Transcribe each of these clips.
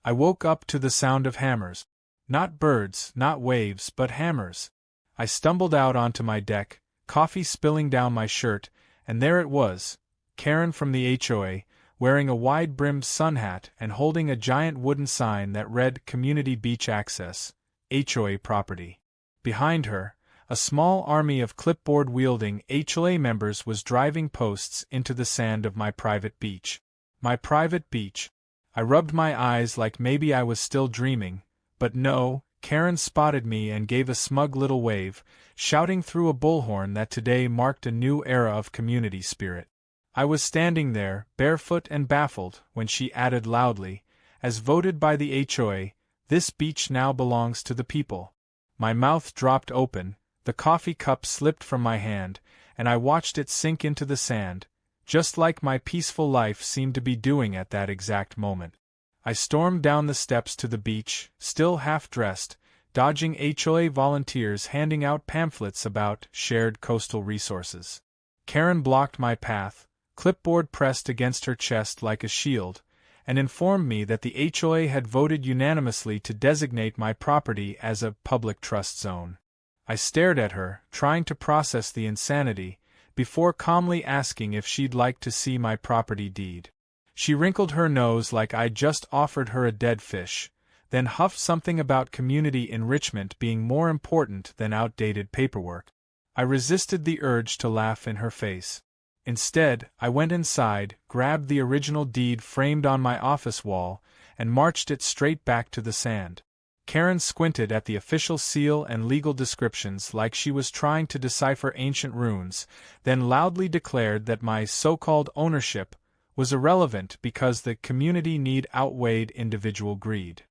I woke up to the sound of hammers. Not birds, not waves, but hammers. I stumbled out onto my deck, coffee spilling down my shirt, and there it was, Karen from the HOA, wearing a wide-brimmed sun hat and holding a giant wooden sign that read Community Beach Access, HOA Property. Behind her, a small army of clipboard-wielding HOA members was driving posts into the sand of my private beach. My private beach. I rubbed my eyes like maybe I was still dreaming, but no, Karen spotted me and gave a smug little wave, shouting through a bullhorn that today marked a new era of community spirit. I was standing there, barefoot and baffled, when she added loudly, "As voted by the HOA, this beach now belongs to the people." My mouth dropped open, the coffee cup slipped from my hand, and I watched it sink into the sand, just like my peaceful life seemed to be doing at that exact moment. I stormed down the steps to the beach, still half-dressed, dodging HOA volunteers handing out pamphlets about shared coastal resources. Karen blocked my path, clipboard pressed against her chest like a shield, and informed me that the HOA had voted unanimously to designate my property as a public trust zone. I stared at her, trying to process the insanity, before calmly asking if she'd like to see my property deed. She wrinkled her nose like I'd just offered her a dead fish, then huffed something about community enrichment being more important than outdated paperwork. I resisted the urge to laugh in her face. Instead, I went inside, grabbed the original deed framed on my office wall, and marched it straight back to the sand. Karen squinted at the official seal and legal descriptions like she was trying to decipher ancient runes, then loudly declared that my so-called ownership was irrelevant because the community need outweighed individual greed.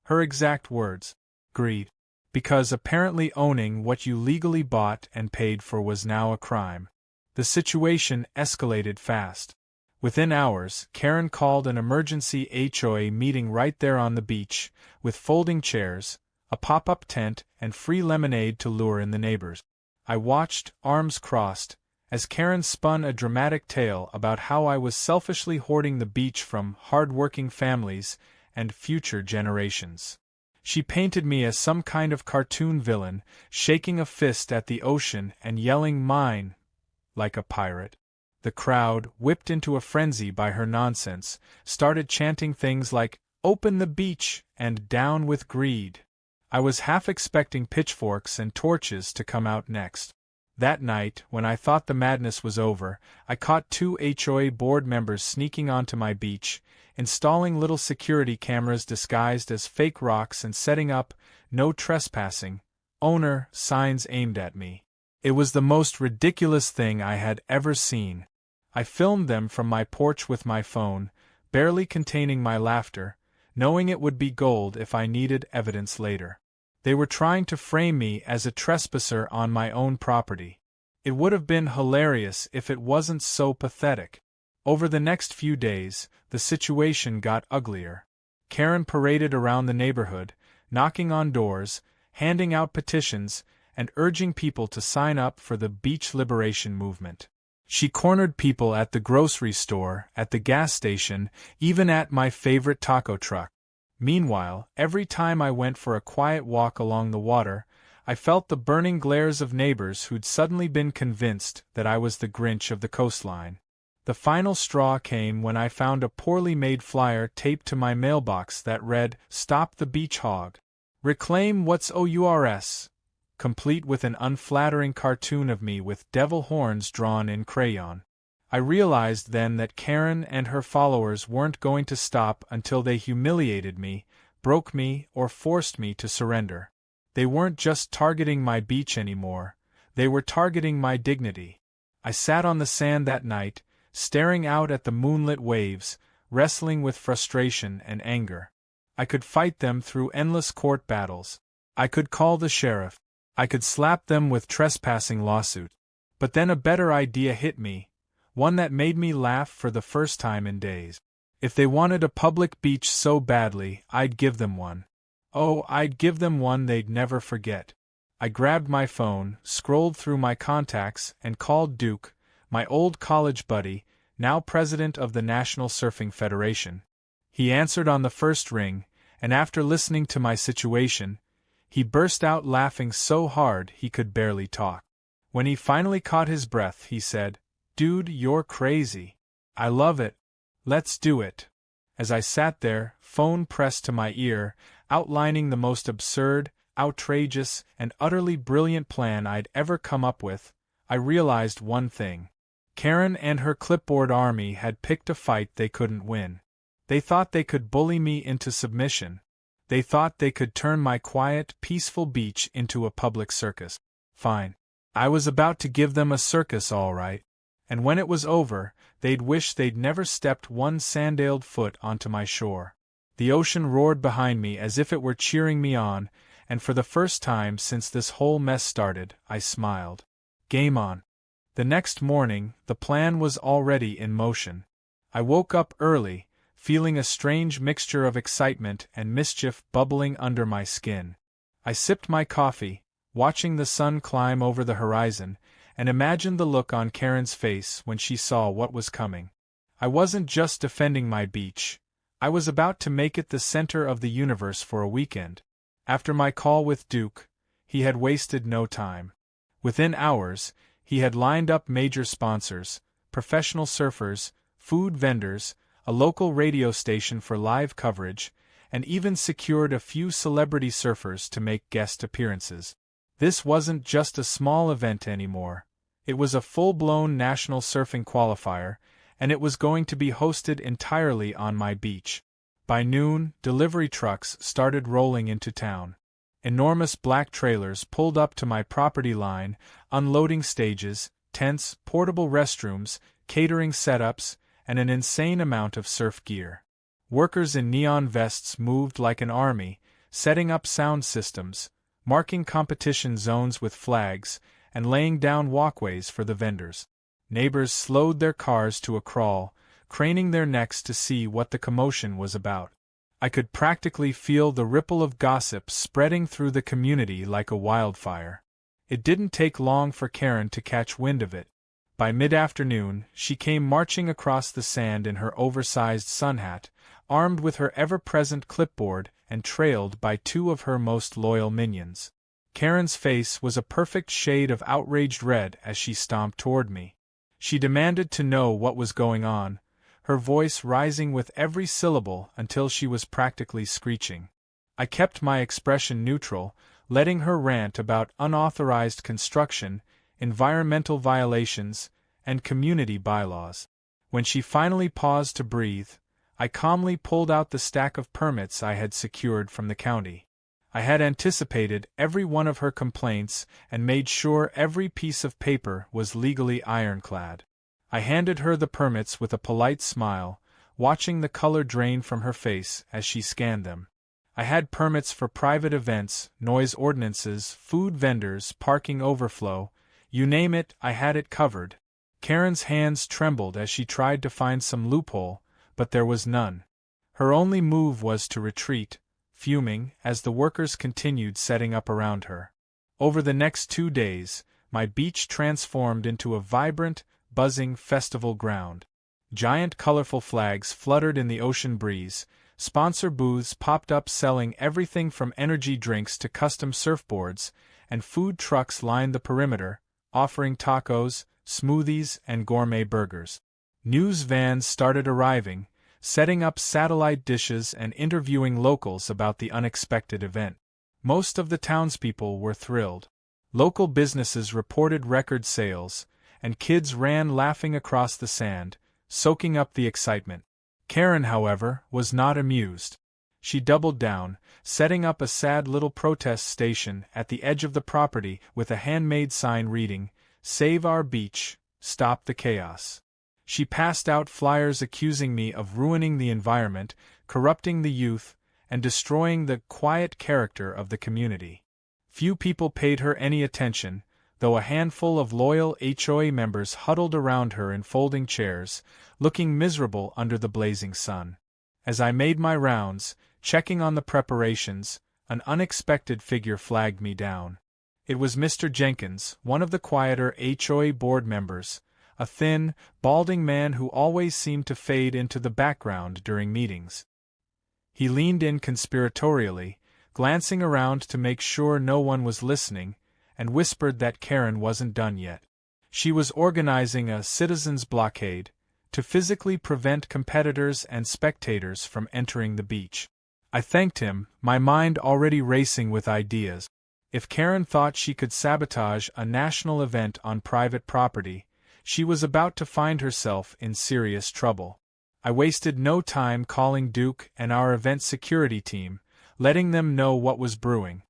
Her exact words, greed. Because apparently owning what you legally bought and paid for was now a crime. The situation escalated fast. Within hours, Karen called an emergency HOA meeting right there on the beach, with folding chairs, a pop-up tent, and free lemonade to lure in the neighbors. I watched, arms crossed, as Karen spun a dramatic tale about how I was selfishly hoarding the beach from hard-working families and future generations. She painted me as some kind of cartoon villain, shaking a fist at the ocean and yelling "mine," like a pirate. The crowd, whipped into a frenzy by her nonsense, started chanting things like, "Open the beach," and "Down with greed." I was half expecting pitchforks and torches to come out next. That night, when I thought the madness was over, I caught 2 HOA board members sneaking onto my beach, installing little security cameras disguised as fake rocks and setting up "No trespassing, owner" signs aimed at me. It was the most ridiculous thing I had ever seen. I filmed them from my porch with my phone, barely containing my laughter, knowing it would be gold if I needed evidence later. They were trying to frame me as a trespasser on my own property. It would have been hilarious if it wasn't so pathetic. Over the next few days, the situation got uglier. Karen paraded around the neighborhood, knocking on doors, handing out petitions, and urging people to sign up for the beach liberation movement. She cornered people at the grocery store, at the gas station, even at my favorite taco truck. Meanwhile, every time I went for a quiet walk along the water, I felt the burning glares of neighbors who'd suddenly been convinced that I was the Grinch of the coastline. The final straw came when I found a poorly made flyer taped to my mailbox that read, "Stop the beach hog. Reclaim what's ours," complete with an unflattering cartoon of me with devil horns drawn in crayon. I realized then that Karen and her followers weren't going to stop until they humiliated me, broke me, or forced me to surrender. They weren't just targeting my beach anymore, they were targeting my dignity. I sat on the sand that night, staring out at the moonlit waves, wrestling with frustration and anger. I could fight them through endless court battles. I could call the sheriff. I could slap them with trespassing lawsuit. But then a better idea hit me, one that made me laugh for the first time in days. If they wanted a public beach so badly, I'd give them one. Oh, I'd give them one they'd never forget. I grabbed my phone, scrolled through my contacts, and called Duke, my old college buddy, now president of the National Surfing Federation. He answered on the first ring, and after listening to my situation, he burst out laughing so hard he could barely talk. When he finally caught his breath, he said, "Dude, you're crazy. I love it. Let's do it." As I sat there, phone pressed to my ear, outlining the most absurd, outrageous, and utterly brilliant plan I'd ever come up with, I realized one thing. Karen and her clipboard army had picked a fight they couldn't win. They thought they could bully me into submission. They thought they could turn my quiet, peaceful beach into a public circus. Fine. I was about to give them a circus, all right. And when it was over, they'd wish they'd never stepped one sandaled foot onto my shore. The ocean roared behind me as if it were cheering me on, and for the first time since this whole mess started, I smiled. Game on. The next morning, the plan was already in motion. I woke up early, feeling a strange mixture of excitement and mischief bubbling under my skin. I sipped my coffee, watching the sun climb over the horizon, and imagined the look on Karen's face when she saw what was coming. I wasn't just defending my beach. I was about to make it the center of the universe for a weekend. After my call with Duke, he had wasted no time. Within hours, he had lined up major sponsors, professional surfers, food vendors, a local radio station for live coverage, and even secured a few celebrity surfers to make guest appearances. This wasn't just a small event anymore. It was a full-blown national surfing qualifier, and it was going to be hosted entirely on my beach. By noon, delivery trucks started rolling into town. Enormous black trailers pulled up to my property line, unloading stages, tents, portable restrooms, catering setups, and an insane amount of surf gear. Workers in neon vests moved like an army, setting up sound systems, marking competition zones with flags, and laying down walkways for the vendors. Neighbors slowed their cars to a crawl, craning their necks to see what the commotion was about. I could practically feel the ripple of gossip spreading through the community like a wildfire. It didn't take long for Karen to catch wind of it. By mid-afternoon, she came marching across the sand in her oversized sun hat, armed with her ever-present clipboard and trailed by two of her most loyal minions. Karen's face was a perfect shade of outraged red as she stomped toward me. She demanded to know what was going on, her voice rising with every syllable until she was practically screeching. I kept my expression neutral, letting her rant about unauthorized construction, environmental violations, and community bylaws. When she finally paused to breathe, I calmly pulled out the stack of permits I had secured from the county. I had anticipated every one of her complaints and made sure every piece of paper was legally ironclad. I handed her the permits with a polite smile, watching the color drain from her face as she scanned them. I had permits for private events, noise ordinances, food vendors, parking overflow, you name it, I had it covered. Karen's hands trembled as she tried to find some loophole, but there was none. Her only move was to retreat, fuming, as the workers continued setting up around her. Over the next 2 days, my beach transformed into a vibrant, buzzing festival ground. Giant colorful flags fluttered in the ocean breeze, sponsor booths popped up selling everything from energy drinks to custom surfboards, and food trucks lined the perimeter, offering tacos, smoothies, and gourmet burgers. News vans started arriving, setting up satellite dishes and interviewing locals about the unexpected event. Most of the townspeople were thrilled. Local businesses reported record sales, and kids ran laughing across the sand, soaking up the excitement. Karen, however, was not amused. She doubled down, setting up a sad little protest station at the edge of the property with a handmade sign reading, "Save our beach, stop the chaos." She passed out flyers accusing me of ruining the environment, corrupting the youth, and destroying the quiet character of the community. Few people paid her any attention, though a handful of loyal HOA members huddled around her in folding chairs, looking miserable under the blazing sun. As I made my rounds, checking on the preparations, an unexpected figure flagged me down. It was Mr. Jenkins, one of the quieter HOA board members, a thin, balding man who always seemed to fade into the background during meetings. He leaned in conspiratorially, glancing around to make sure no one was listening, and whispered that Karen wasn't done yet. She was organizing a citizens' blockade to physically prevent competitors and spectators from entering the beach. I thanked him, my mind already racing with ideas. If Karen thought she could sabotage a national event on private property, she was about to find herself in serious trouble. I wasted no time calling Duke and our event security team, letting them know what was brewing.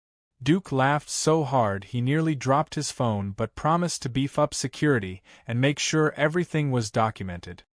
Duke laughed so hard he nearly dropped his phone but promised to beef up security and make sure everything was documented.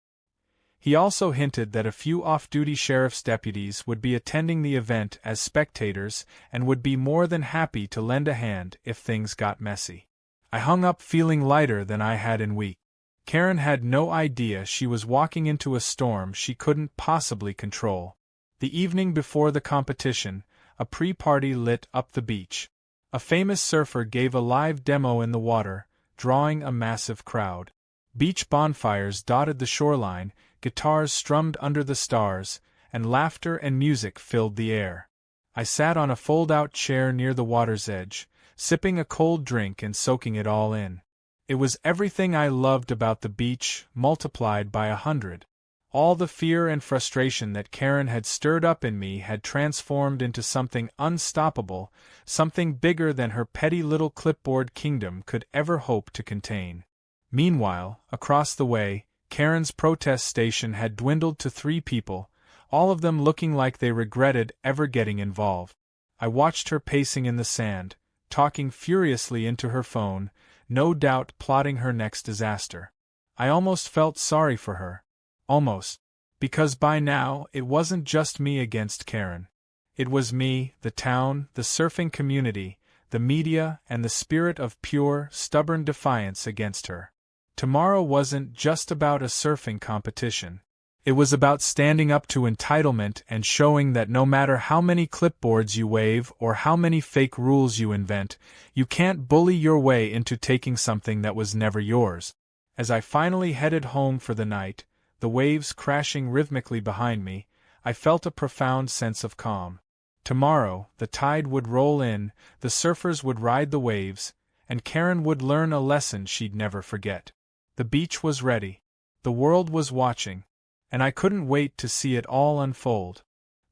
He also hinted that a few off-duty sheriff's deputies would be attending the event as spectators and would be more than happy to lend a hand if things got messy. I hung up feeling lighter than I had in weeks. Karen had no idea she was walking into a storm she couldn't possibly control. The evening before the competition, a pre-party lit up the beach. A famous surfer gave a live demo in the water, drawing a massive crowd. Beach bonfires dotted the shoreline, guitars strummed under the stars, and laughter and music filled the air. I sat on a fold-out chair near the water's edge, sipping a cold drink and soaking it all in. It was everything I loved about the beach, multiplied by 100. All the fear and frustration that Karen had stirred up in me had transformed into something unstoppable, something bigger than her petty little clipboard kingdom could ever hope to contain. Meanwhile, across the way, Karen's protest station had dwindled to 3 people, all of them looking like they regretted ever getting involved. I watched her pacing in the sand, talking furiously into her phone, no doubt plotting her next disaster. I almost felt sorry for her. Almost. Because by now, it wasn't just me against Karen. It was me, the town, the surfing community, the media, and the spirit of pure, stubborn defiance against her. Tomorrow wasn't just about a surfing competition. It was about standing up to entitlement and showing that no matter how many clipboards you wave or how many fake rules you invent, you can't bully your way into taking something that was never yours. As I finally headed home for the night, the waves crashing rhythmically behind me, I felt a profound sense of calm. Tomorrow, the tide would roll in, the surfers would ride the waves, and Karen would learn a lesson she'd never forget. The beach was ready. The world was watching. And I couldn't wait to see it all unfold.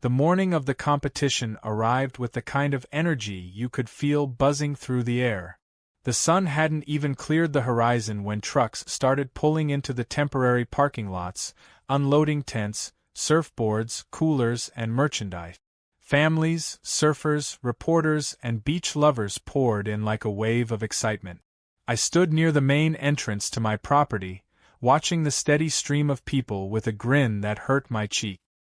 The morning of the competition arrived with the kind of energy you could feel buzzing through the air. The sun hadn't even cleared the horizon when trucks started pulling into the temporary parking lots, unloading tents, surfboards, coolers, and merchandise. Families, surfers, reporters, and beach lovers poured in like a wave of excitement. I stood near the main entrance to my property, watching the steady stream of people with a grin that hurt my cheek.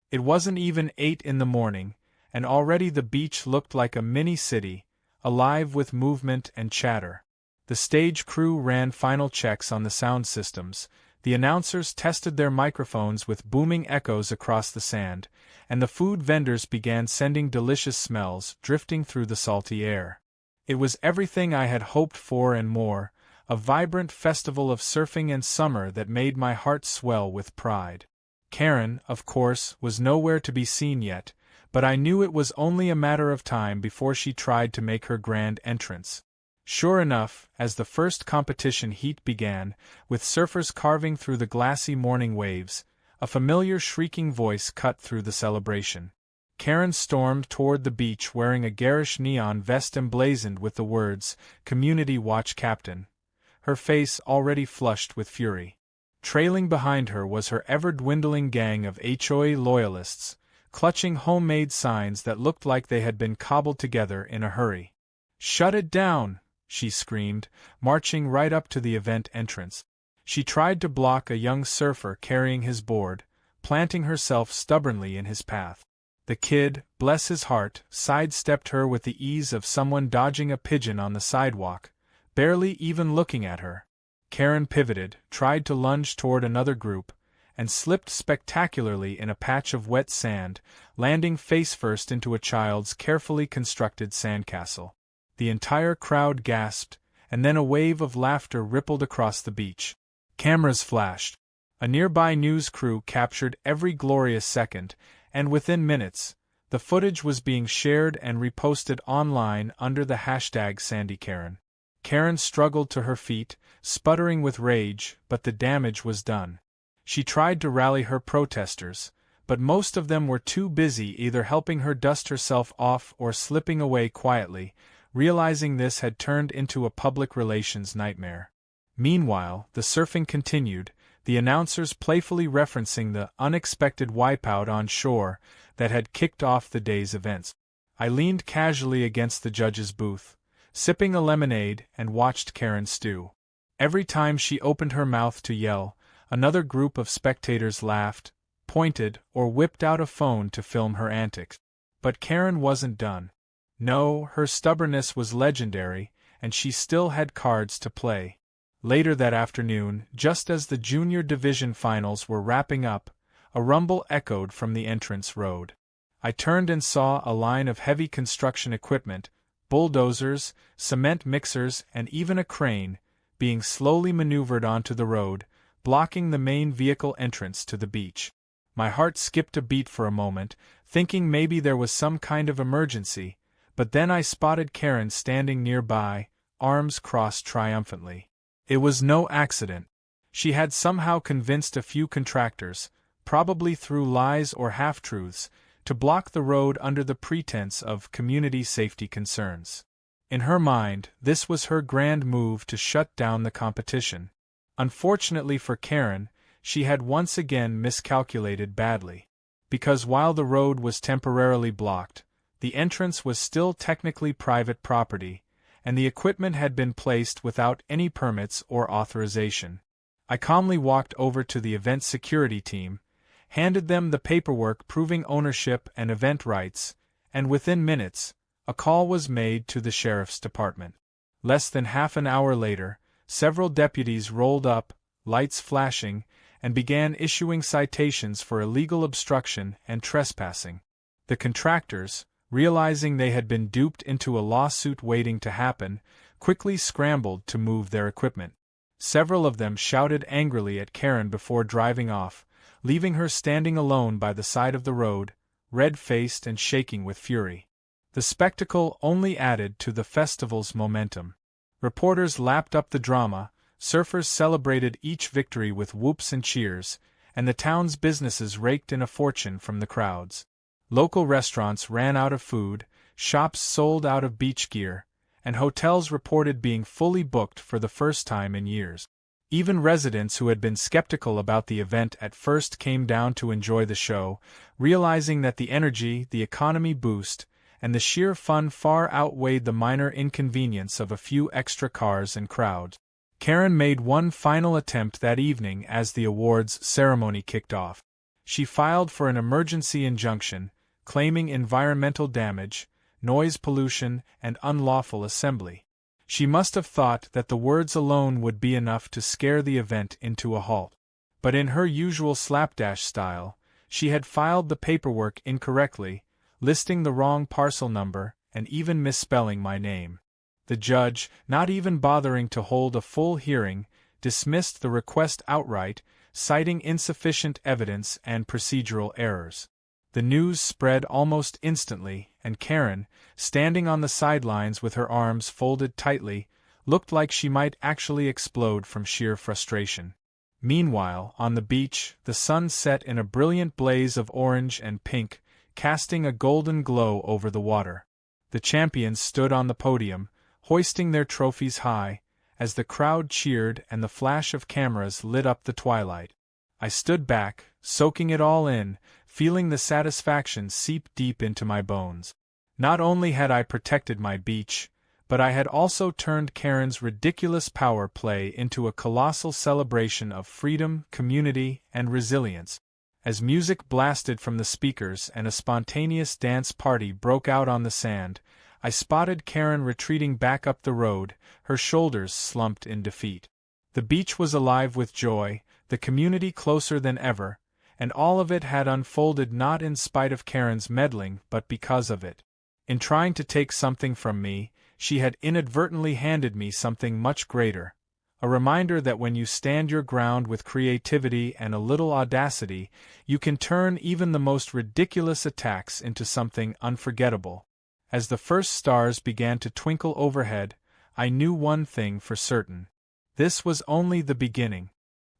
It wasn't even 8 in the morning, and already the beach looked like a mini-city, alive with movement and chatter. The stage crew ran final checks on the sound systems, the announcers tested their microphones with booming echoes across the sand, and the food vendors began sending delicious smells drifting through the salty air. It was everything I had hoped for and more, a vibrant festival of surfing and summer that made my heart swell with pride. Karen, of course, was nowhere to be seen yet, but I knew it was only a matter of time before she tried to make her grand entrance. Sure enough, as the first competition heat began, with surfers carving through the glassy morning waves, a familiar shrieking voice cut through the celebration. Karen stormed toward the beach wearing a garish neon vest emblazoned with the words, "Community Watch Captain," her face already flushed with fury. Trailing behind her was her ever-dwindling gang of HOA loyalists, clutching homemade signs that looked like they had been cobbled together in a hurry. "Shut it down!" she screamed, marching right up to the event entrance. She tried to block a young surfer carrying his board, planting herself stubbornly in his path. The kid, bless his heart, sidestepped her with the ease of someone dodging a pigeon on the sidewalk, barely even looking at her. Karen pivoted, tried to lunge toward another group, and slipped spectacularly in a patch of wet sand, landing face-first into a child's carefully constructed sandcastle. The entire crowd gasped, and then a wave of laughter rippled across the beach. Cameras flashed. A nearby news crew captured every glorious second, and within minutes, The footage was being shared and reposted online under the hashtag #SandyKaren. Karen struggled to her feet, sputtering with rage, but the damage was done. She tried to rally her protesters, but most of them were too busy either helping her dust herself off or slipping away quietly, realizing this had turned into a public relations nightmare. Meanwhile, the surfing continued, the announcers playfully referencing the unexpected wipeout on shore that had kicked off the day's events. I leaned casually against the judge's booth, sipping a lemonade, and watched Karen stew. Every time she opened her mouth to yell, another group of spectators laughed, pointed, or whipped out a phone to film her antics. But Karen wasn't done. No, her stubbornness was legendary, and she still had cards to play. Later that afternoon, just as the junior division finals were wrapping up, a rumble echoed from the entrance road. I turned and saw a line of heavy construction equipment, bulldozers, cement mixers, and even a crane, being slowly maneuvered onto the road, blocking the main vehicle entrance to the beach. My heart skipped a beat for a moment, thinking maybe there was some kind of emergency, but then I spotted Karen standing nearby, arms crossed triumphantly. It was no accident. She had somehow convinced a few contractors, probably through lies or half-truths, to block the road under the pretense of community safety concerns. In her mind, this was her grand move to shut down the competition. Unfortunately for Karen, she had once again miscalculated badly. Because while the road was temporarily blocked, the entrance was still technically private property, and the equipment had been placed without any permits or authorization. I calmly walked over to the event security team, handed them the paperwork proving ownership and event rights, and within minutes, a call was made to the sheriff's department. Less than half an hour later, several deputies rolled up, lights flashing, and began issuing citations for illegal obstruction and trespassing. The contractors, realizing they had been duped into a lawsuit waiting to happen, quickly scrambled to move their equipment. Several of them shouted angrily at Karen before driving off, leaving her standing alone by the side of the road, red-faced and shaking with fury. The spectacle only added to the festival's momentum. Reporters lapped up the drama, surfers celebrated each victory with whoops and cheers, and the town's businesses raked in a fortune from the crowds. Local restaurants ran out of food, shops sold out of beach gear, and hotels reported being fully booked for the first time in years. Even residents who had been skeptical about the event at first came down to enjoy the show, realizing that the energy, the economy boost, and the sheer fun far outweighed the minor inconvenience of a few extra cars and crowds. Karen made one final attempt that evening as the awards ceremony kicked off. She filed for an emergency injunction, claiming environmental damage, noise pollution, and unlawful assembly. She must have thought that the words alone would be enough to scare the event into a halt. But in her usual slapdash style, she had filed the paperwork incorrectly, listing the wrong parcel number, and even misspelling my name. The judge, not even bothering to hold a full hearing, dismissed the request outright, citing insufficient evidence and procedural errors. The news spread almost instantly, and Karen, standing on the sidelines with her arms folded tightly, looked like she might actually explode from sheer frustration. Meanwhile, on the beach, the sun set in a brilliant blaze of orange and pink, casting a golden glow over the water. The champions stood on the podium, hoisting their trophies high, as the crowd cheered and the flash of cameras lit up the twilight. I stood back, soaking it all in, feeling the satisfaction seep deep into my bones. Not only had I protected my beach, but I had also turned Karen's ridiculous power play into a colossal celebration of freedom, community, and resilience. As music blasted from the speakers and a spontaneous dance party broke out on the sand, I spotted Karen retreating back up the road, her shoulders slumped in defeat. The beach was alive with joy, the community closer than ever, and all of it had unfolded not in spite of Karen's meddling but because of it. In trying to take something from me, she had inadvertently handed me something much greater, A reminder that when you stand your ground with creativity and a little audacity, you can turn even the most ridiculous attacks into something unforgettable. As the first stars began to twinkle overhead, I knew one thing for certain. This was only the beginning.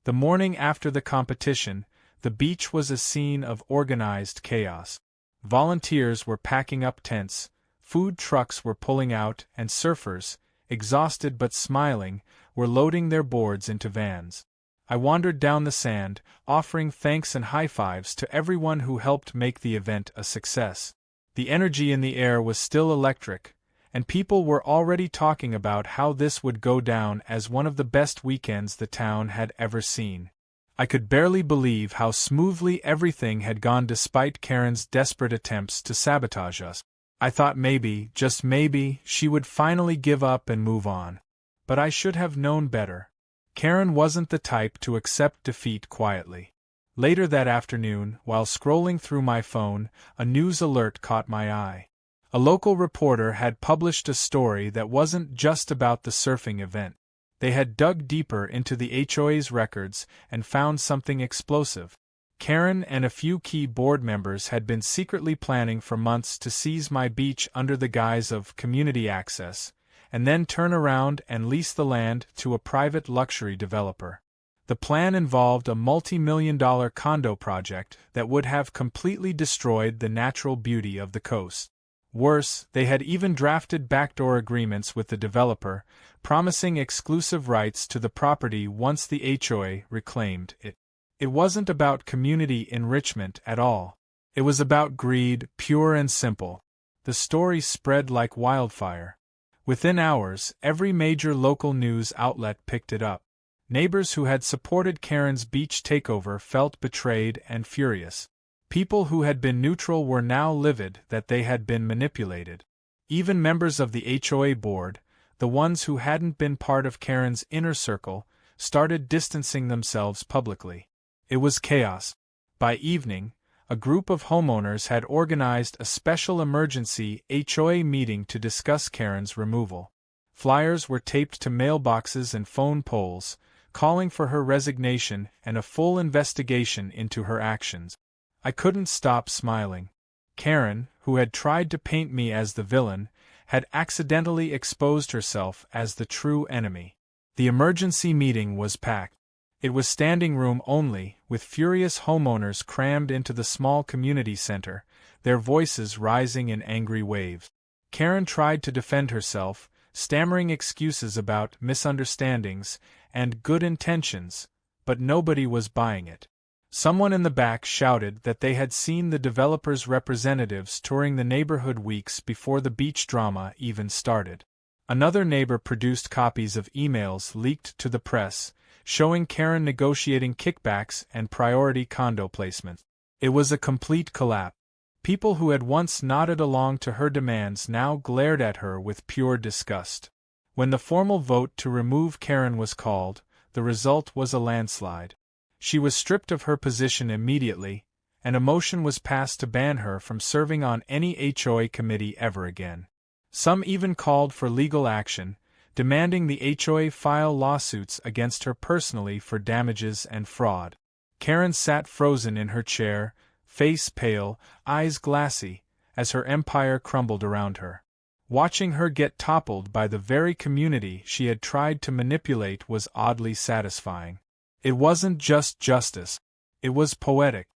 The morning after the competition, the beach was a scene of organized chaos. Volunteers were packing up tents, food trucks were pulling out, and surfers, exhausted but smiling, were loading their boards into vans. I wandered down the sand, offering thanks and high-fives to everyone who helped make the event a success. The energy in the air was still electric, and people were already talking about how this would go down as one of the best weekends the town had ever seen. I could barely believe how smoothly everything had gone despite Karen's desperate attempts to sabotage us. I thought maybe, just maybe, she would finally give up and move on. But I should have known better. Karen wasn't the type to accept defeat quietly. Later that afternoon, while scrolling through my phone, a news alert caught my eye. A local reporter had published a story that wasn't just about the surfing event. They had dug deeper into the HOA's records and found something explosive. Karen and a few key board members had been secretly planning for months to seize my beach under the guise of community access, and then turn around and lease the land to a private luxury developer. The plan involved a multi-million-dollar condo project that would have completely destroyed the natural beauty of the coast. Worse, they had even drafted backdoor agreements with the developer, promising exclusive rights to the property once the HOA reclaimed it. It wasn't about community enrichment at all. It was about greed, pure and simple. The story spread like wildfire. Within hours, every major local news outlet picked it up. Neighbors who had supported Karen's beach takeover felt betrayed and furious. People who had been neutral were now livid that they had been manipulated. Even members of the HOA board, the ones who hadn't been part of Karen's inner circle, started distancing themselves publicly. It was chaos. By evening, a group of homeowners had organized a special emergency HOA meeting to discuss Karen's removal. Flyers were taped to mailboxes and phone poles, calling for her resignation and a full investigation into her actions. I couldn't stop smiling. Karen, who had tried to paint me as the villain, had accidentally exposed herself as the true enemy. The emergency meeting was packed. It was standing room only, with furious homeowners crammed into the small community center, their voices rising in angry waves. Karen tried to defend herself, stammering excuses about misunderstandings and good intentions, but nobody was buying it. Someone in the back shouted that they had seen the developer's representatives touring the neighborhood weeks before the beach drama even started. Another neighbor produced copies of emails leaked to the press, showing Karen negotiating kickbacks and priority condo placements. It was a complete collapse. People who had once nodded along to her demands now glared at her with pure disgust. When the formal vote to remove Karen was called, the result was a landslide. She was stripped of her position immediately, and a motion was passed to ban her from serving on any HOA committee ever again. Some even called for legal action, demanding the HOA file lawsuits against her personally for damages and fraud. Karen sat frozen in her chair, face pale, eyes glassy, as her empire crumbled around her. Watching her get toppled by the very community she had tried to manipulate was oddly satisfying. It wasn't just justice. It was poetic.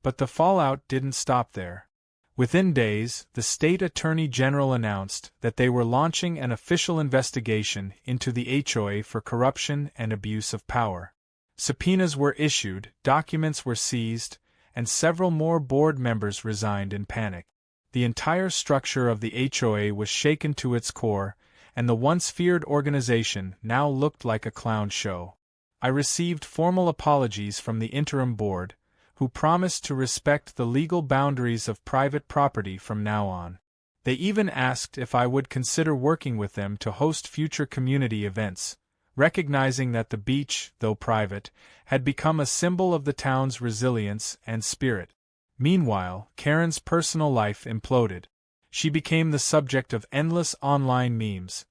But the fallout didn't stop there. Within days, the state attorney general announced that they were launching an official investigation into the HOA for corruption and abuse of power. Subpoenas were issued, documents were seized, and several more board members resigned in panic. The entire structure of the HOA was shaken to its core, and the once feared organization now looked like a clown show. I received formal apologies from the interim board, who promised to respect the legal boundaries of private property from now on. They even asked if I would consider working with them to host future community events, recognizing that the beach, though private, had become a symbol of the town's resilience and spirit. Meanwhile, Karen's personal life imploded. She became the subject of endless online memes,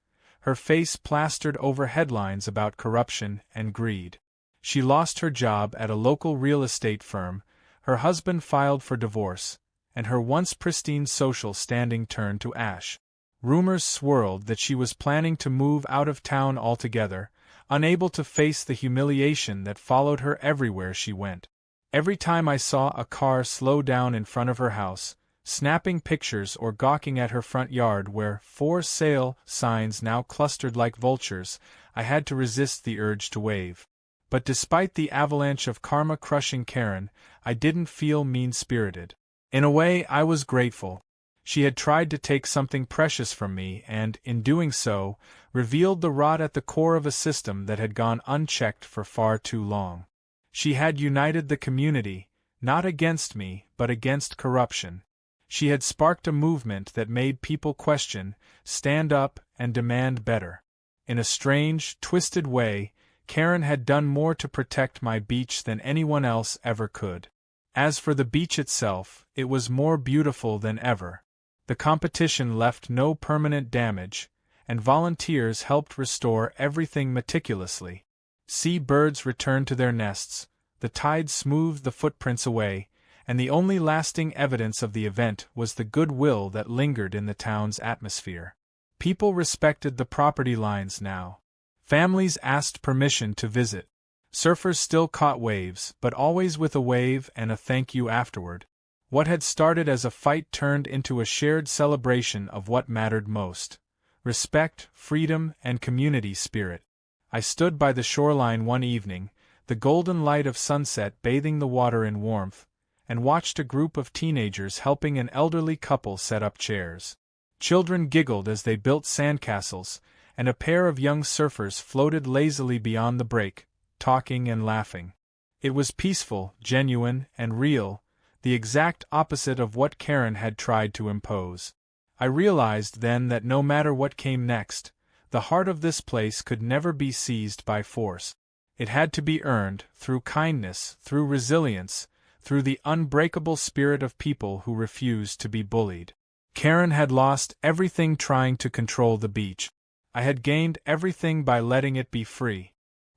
her face plastered over headlines about corruption and greed. She lost her job at a local real estate firm, her husband filed for divorce, and her once pristine social standing turned to ash. Rumors swirled that she was planning to move out of town altogether, unable to face the humiliation that followed her everywhere she went. Every time I saw a car slow down in front of her house, snapping pictures or gawking at her front yard where "for sale" signs now clustered like vultures, I had to resist the urge to wave. But despite the avalanche of karma crushing Karen, I didn't feel mean-spirited. In a way, I was grateful. She had tried to take something precious from me and, in doing so, revealed the rot at the core of a system that had gone unchecked for far too long. She had united the community, not against me, but against corruption. She had sparked a movement that made people question, stand up, and demand better. In a strange, twisted way, Karen had done more to protect my beach than anyone else ever could. As for the beach itself, it was more beautiful than ever. The competition left no permanent damage, and volunteers helped restore everything meticulously. Sea birds returned to their nests, the tide smoothed the footprints away, and the only lasting evidence of the event was the goodwill that lingered in the town's atmosphere. People respected the property lines now. Families asked permission to visit. Surfers still caught waves, but always with a wave and a thank you afterward. What had started as a fight turned into a shared celebration of what mattered most: respect, freedom, and community spirit. I stood by the shoreline one evening, the golden light of sunset bathing the water in warmth, and watched a group of teenagers helping an elderly couple set up chairs. Children giggled as they built sandcastles, and a pair of young surfers floated lazily beyond the break, talking and laughing. It was peaceful, genuine, and real, the exact opposite of what Karen had tried to impose. I realized then that no matter what came next, the heart of this place could never be seized by force. It had to be earned, through kindness, through resilience, through the unbreakable spirit of people who refused to be bullied. Karen had lost everything trying to control the beach. I had gained everything by letting it be free.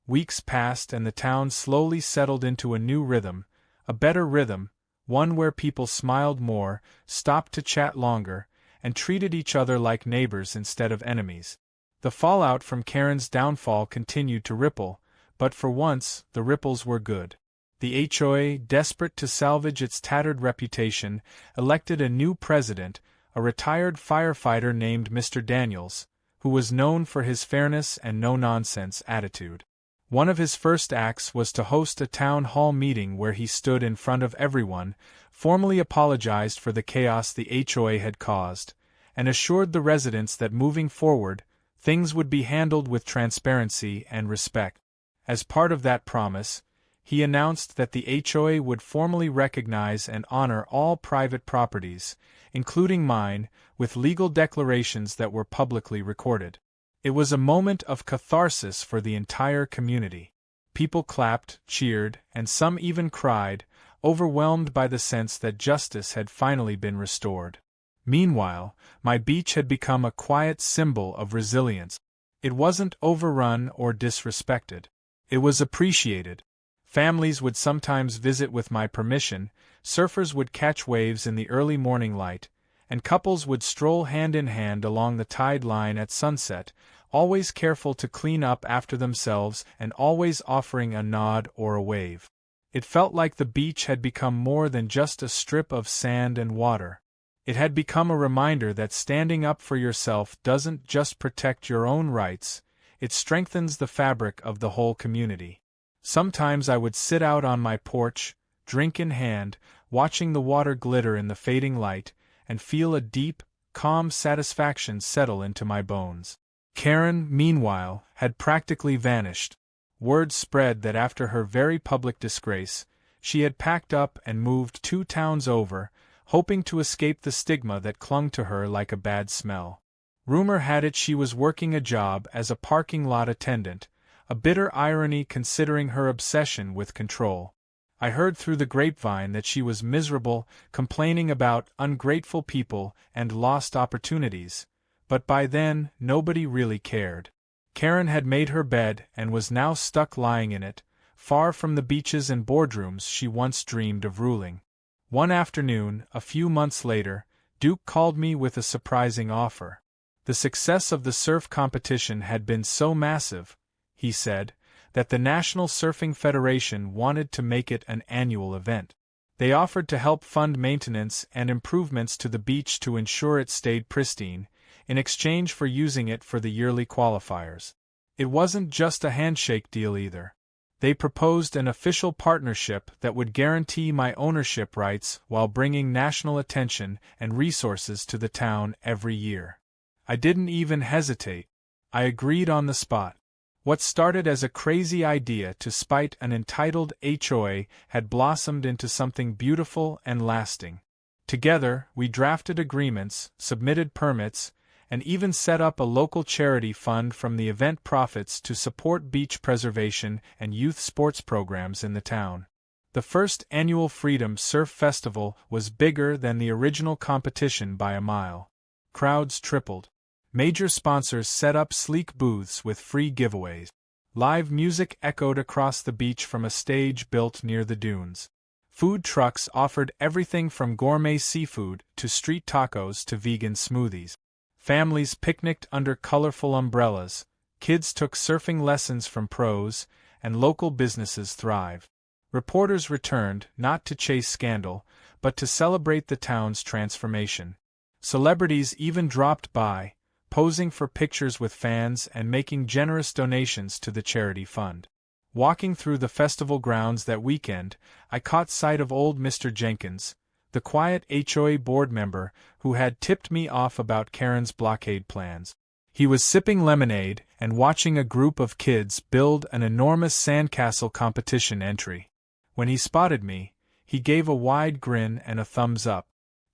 Weeks passed and the town slowly settled into a new rhythm, a better rhythm, one where people smiled more, stopped to chat longer, and treated each other like neighbors instead of enemies. The fallout from Karen's downfall continued to ripple, but for once, the ripples were good. The HOA, desperate to salvage its tattered reputation, elected a new president, a retired firefighter named Mr. Daniels, who was known for his fairness and no-nonsense attitude. One of his first acts was to host a town hall meeting where he stood in front of everyone, formally apologized for the chaos the HOA had caused, and assured the residents that moving forward, things would be handled with transparency and respect. As part of that promise, he announced that the HOA would formally recognize and honor all private properties, including mine, with legal declarations that were publicly recorded. It was a moment of catharsis for the entire community. People clapped, cheered, and some even cried, overwhelmed by the sense that justice had finally been restored. Meanwhile, my beach had become a quiet symbol of resilience. It wasn't overrun or disrespected. It was appreciated. Families would sometimes visit with my permission, surfers would catch waves in the early morning light, and couples would stroll hand in hand along the tide line at sunset, always careful to clean up after themselves and always offering a nod or a wave. It felt like the beach had become more than just a strip of sand and water. It had become a reminder that standing up for yourself doesn't just protect your own rights, it strengthens the fabric of the whole community. Sometimes I would sit out on my porch, drink in hand, watching the water glitter in the fading light, and feel a deep, calm satisfaction settle into my bones. Karen, meanwhile, had practically vanished. Word spread that after her very public disgrace, she had packed up and moved 2 towns over, hoping to escape the stigma that clung to her like a bad smell. Rumor had it she was working a job as a parking lot attendant, a bitter irony considering her obsession with control. I heard through the grapevine that she was miserable, complaining about ungrateful people and lost opportunities, But by then, nobody really cared. Karen had made her bed and was now stuck lying in it, far from the beaches and boardrooms she once dreamed of ruling. One afternoon, a few months later, Duke called me with a surprising offer. The success of the surf competition had been so massive, he said, that the National Surfing Federation wanted to make it an annual event. They offered to help fund maintenance and improvements to the beach to ensure it stayed pristine, in exchange for using it for the yearly qualifiers. It wasn't just a handshake deal either. They proposed an official partnership that would guarantee my ownership rights while bringing national attention and resources to the town every year. I didn't even hesitate. I agreed on the spot. What started as a crazy idea to spite an entitled HOA had blossomed into something beautiful and lasting. Together, we drafted agreements, submitted permits, and even set up a local charity fund from the event profits to support beach preservation and youth sports programs in the town. The first annual Freedom Surf Festival was bigger than the original competition by a mile. Crowds tripled. Major sponsors set up sleek booths with free giveaways. Live music echoed across the beach from a stage built near the dunes. Food trucks offered everything from gourmet seafood to street tacos to vegan smoothies. Families picnicked under colorful umbrellas, kids took surfing lessons from pros, and local businesses thrived. Reporters returned, not to chase scandal, but to celebrate the town's transformation. Celebrities even dropped by, posing for pictures with fans and making generous donations to the charity fund. Walking through the festival grounds that weekend, I caught sight of old Mr. Jenkins, the quiet HOA board member who had tipped me off about Karen's blockade plans. He was sipping lemonade and watching a group of kids build an enormous sandcastle competition entry. When he spotted me, he gave a wide grin and a thumbs up.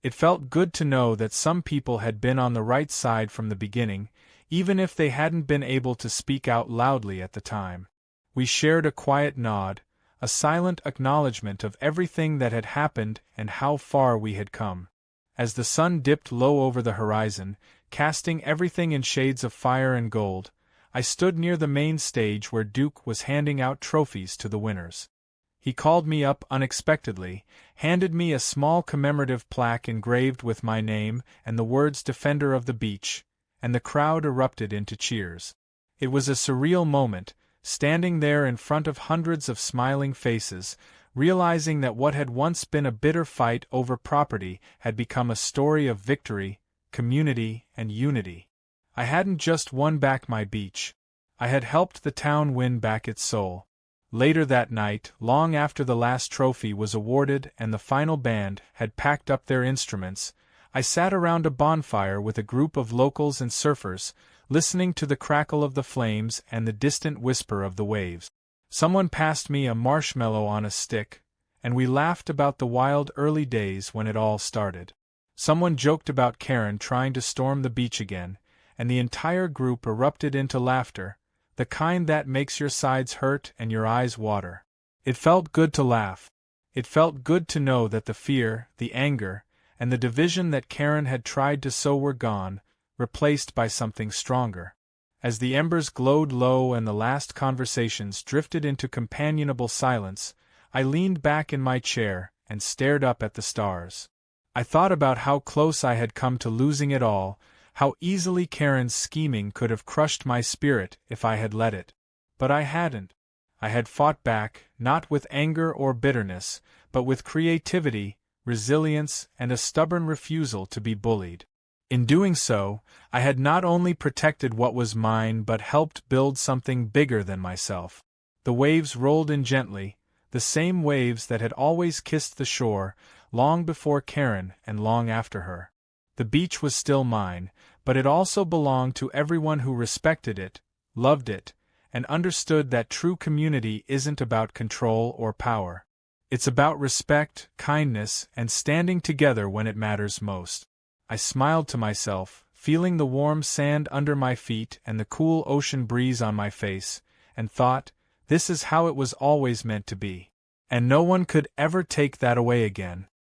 It felt good to know that some people had been on the right side from the beginning, even if they hadn't been able to speak out loudly at the time. We shared a quiet nod, a silent acknowledgement of everything that had happened and how far we had come. As the sun dipped low over the horizon, casting everything in shades of fire and gold, I stood near the main stage where Duke was handing out trophies to the winners. He called me up unexpectedly, handed me a small commemorative plaque engraved with my name and the words "Defender of the Beach," and the crowd erupted into cheers. It was a surreal moment, standing there in front of hundreds of smiling faces, realizing that what had once been a bitter fight over property had become a story of victory, community, and unity. I hadn't just won back my beach. I had helped the town win back its soul. Later that night, long after the last trophy was awarded and the final band had packed up their instruments, I sat around a bonfire with a group of locals and surfers, listening to the crackle of the flames and the distant whisper of the waves. Someone passed me a marshmallow on a stick, and we laughed about the wild early days when it all started. Someone joked about Karen trying to storm the beach again, and the entire group erupted into laughter, the kind that makes your sides hurt and your eyes water. It felt good to laugh. It felt good to know that the fear, the anger, and the division that Karen had tried to sow were gone, replaced by something stronger. As the embers glowed low and the last conversations drifted into companionable silence, I leaned back in my chair and stared up at the stars. I thought about how close I had come to losing it all, how easily Karen's scheming could have crushed my spirit if I had let it. But I hadn't. I had fought back, not with anger or bitterness, but with creativity, resilience, and a stubborn refusal to be bullied. In doing so, I had not only protected what was mine but helped build something bigger than myself. The waves rolled in gently, the same waves that had always kissed the shore, long before Karen and long after her. The beach was still mine, but it also belonged to everyone who respected it, loved it, and understood that true community isn't about control or power. It's about respect, kindness, and standing together when it matters most. I smiled to myself, feeling the warm sand under my feet and the cool ocean breeze on my face, and thought, this is how it was always meant to be. And no one could ever take that away again.